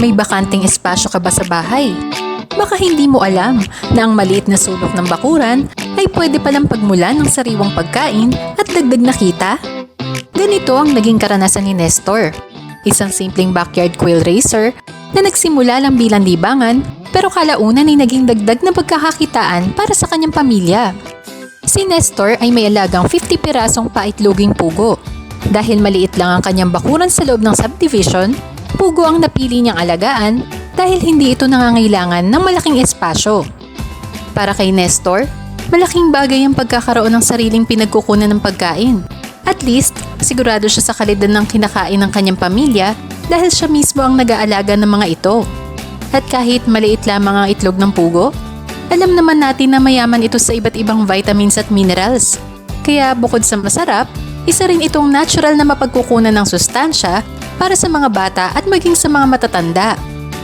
May bakanting espasyo ka ba sa bahay? Baka hindi mo alam na ang maliit na sulok ng bakuran ay pwede palang pagmulan ng sariwang pagkain at dagdag na kita. Ganito ang naging karanasan ni Nestor. Isang simpleng backyard quail raiser na nagsimula lang bilang libangan pero kalaunan ay naging dagdag na pagkakakitaan para sa kanyang pamilya. Si Nestor ay may alagang 50 pirasong paitloging pugo. Dahil maliit lang ang kanyang bakuran sa loob ng subdivision, pugo ang napili niyang alagaan dahil hindi ito nangangailangan ng malaking espasyo. Para kay Nestor, malaking bagay ang pagkakaroon ng sariling pinagkukunan ng pagkain. At least, sigurado siya sa kalidad ng kinakain ng kanyang pamilya dahil siya mismo ang nag-aalaga ng mga ito. At kahit maliit lamang ang itlog ng pugo, alam naman natin na mayaman ito sa iba't ibang vitamins at minerals. Kaya bukod sa masarap, isa rin itong natural na mapagkukunan ng sustansya para sa mga bata at maging sa mga matatanda.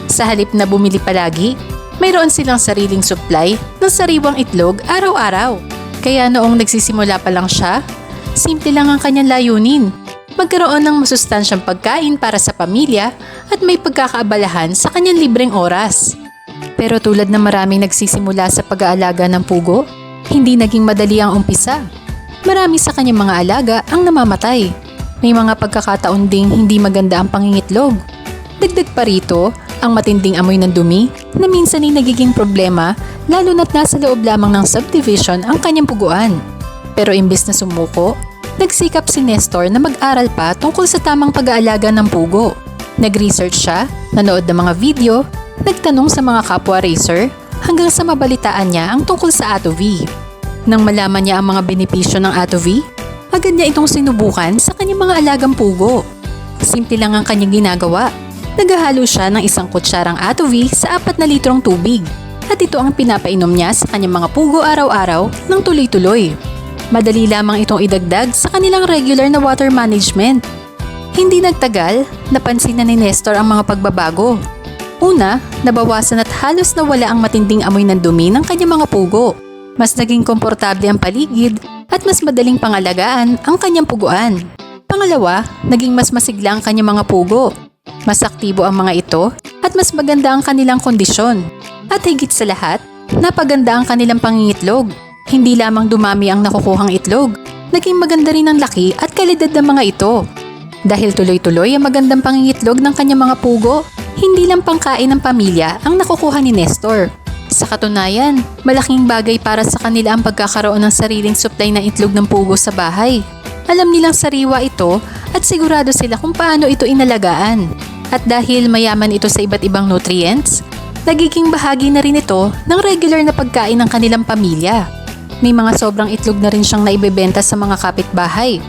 Sa halip na bumili palagi, mayroon silang sariling supply ng sariwang itlog araw-araw. Kaya noong nagsisimula pa lang siya, simple lang ang kanyang layunin. Magkaroon ng masustansyang pagkain para sa pamilya at may pagkakaabalahan sa kanyang libreng oras. Pero tulad ng maraming nagsisimula sa pag-aalaga ng pugo, hindi naging madali ang umpisa. Marami sa kanyang mga alaga ang namamatay. May mga pagkakataon ding hindi maganda ang pangingitlog. Dagdag pa rito, ang matinding amoy ng dumi na minsan ay nagiging problema lalo na't nasa loob lamang ng subdivision ang kanyang puguan. Pero imbes na sumuko, nagsikap si Nestor na mag-aral pa tungkol sa tamang pag-aalaga ng pugo. Nag-research siya, nanood ng mga video, nagtanong sa mga kapwa racer hanggang sa mabalitaan niya ang tungkol sa ATOV. Nang malaman niya ang mga benepisyo ng ATOV, agad niya itong sinubukan sa kanyang mga alagang pugo. Simple lang ang kanyang ginagawa. Naghahalo siya ng 1 kutsarang ATOV sa 4 na litrong tubig at ito ang pinapainom niya sa kanyang mga pugo araw-araw ng tuloy-tuloy. Madali lamang itong idagdag sa kanilang regular na water management. Hindi nagtagal, napansin na ni Nestor ang mga pagbabago. Una, nabawasan at halos nawala ang matinding amoy ng dumi ng kanyang mga pugo. Mas naging komportable ang paligid at mas madaling pangalagaan ang kanyang puguan. Pangalawa, naging mas masigla ang kanyang mga pugo. Mas aktibo ang mga ito at mas maganda ang kanilang kondisyon. At higit sa lahat, napaganda ang kanilang pangingitlog. Hindi lamang dumami ang nakukuhang itlog, naging maganda rin ang laki at kalidad ng mga ito. Dahil tuloy-tuloy ang magandang pangingitlog ng kanyang mga pugo, hindi lang pangkain ng pamilya ang nakukuha ni Nestor. Sa katunayan, malaking bagay para sa kanila ang pagkakaroon ng sariling supply ng itlog ng pugo sa bahay. Alam nilang sariwa ito at sigurado sila kung paano ito inalagaan. At dahil mayaman ito sa iba't ibang nutrients, nagiging bahagi na rin ito ng regular na pagkain ng kanilang pamilya. May mga sobrang itlog na rin siyang naibebenta sa mga kapitbahay.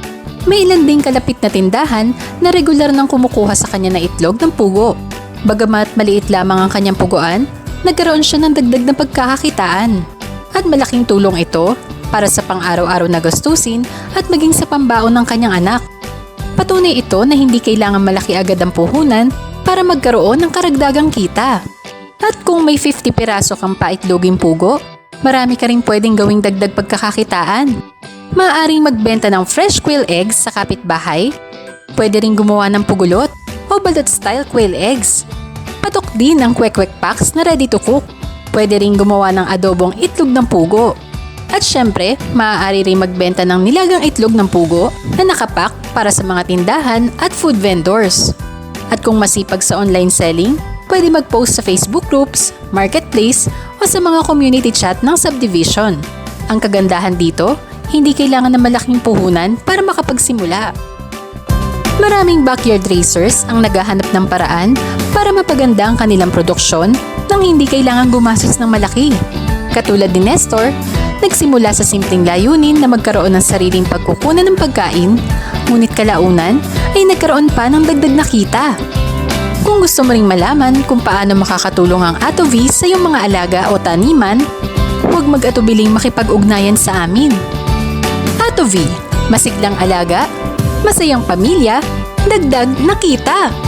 May ilan ding kalapit na tindahan na regular nang kumukuha sa kanya na itlog ng pugo. Bagamat maliit lamang ang kanyang puguan, nagkaroon siya ng dagdag na pagkakakitaan. At malaking tulong ito para sa pang-araw-araw na gastusin at maging sa pambaon ng kanyang anak. Patunay ito na hindi kailangan malaki agad ang puhunan para magkaroon ng karagdagang kita. At kung may 50 piraso kang paitloging pugo, marami ka rin pwedeng gawing dagdag pagkakakitaan. Maaaring magbenta ng fresh quail eggs sa kapitbahay, pwede rin gumawa ng pugulot o balot-style quail eggs. Patok din ang kwek-kwek packs na ready to cook. Pwede rin gumawa ng adobong itlog ng pugo. At syempre, maaari rin magbenta ng nilagang itlog ng pugo na nakapack para sa mga tindahan at food vendors. At kung masipag sa online selling, pwede mag-post sa Facebook groups, marketplace o sa mga community chat ng subdivision. Ang kagandahan dito, hindi kailangan ng malaking puhunan para makapagsimula. Maraming backyard racers ang naghahanap ng paraan para mapaganda ang kanilang produksyon nang hindi kailangan gumastos ng malaki. Katulad ni Nestor, nagsimula sa simpleng layunin na magkaroon ng sariling pagkukunan ng pagkain, ngunit kalaunan ay nagkaroon pa ng dagdag na kita. Kung gusto mo ring malaman kung paano makakatulong ang ATOV sa iyong mga alaga o taniman, huwag mag-atubiling makipag-ugnayan sa amin. ATOV, masiglang alaga, masayang pamilya, dagdag na kita!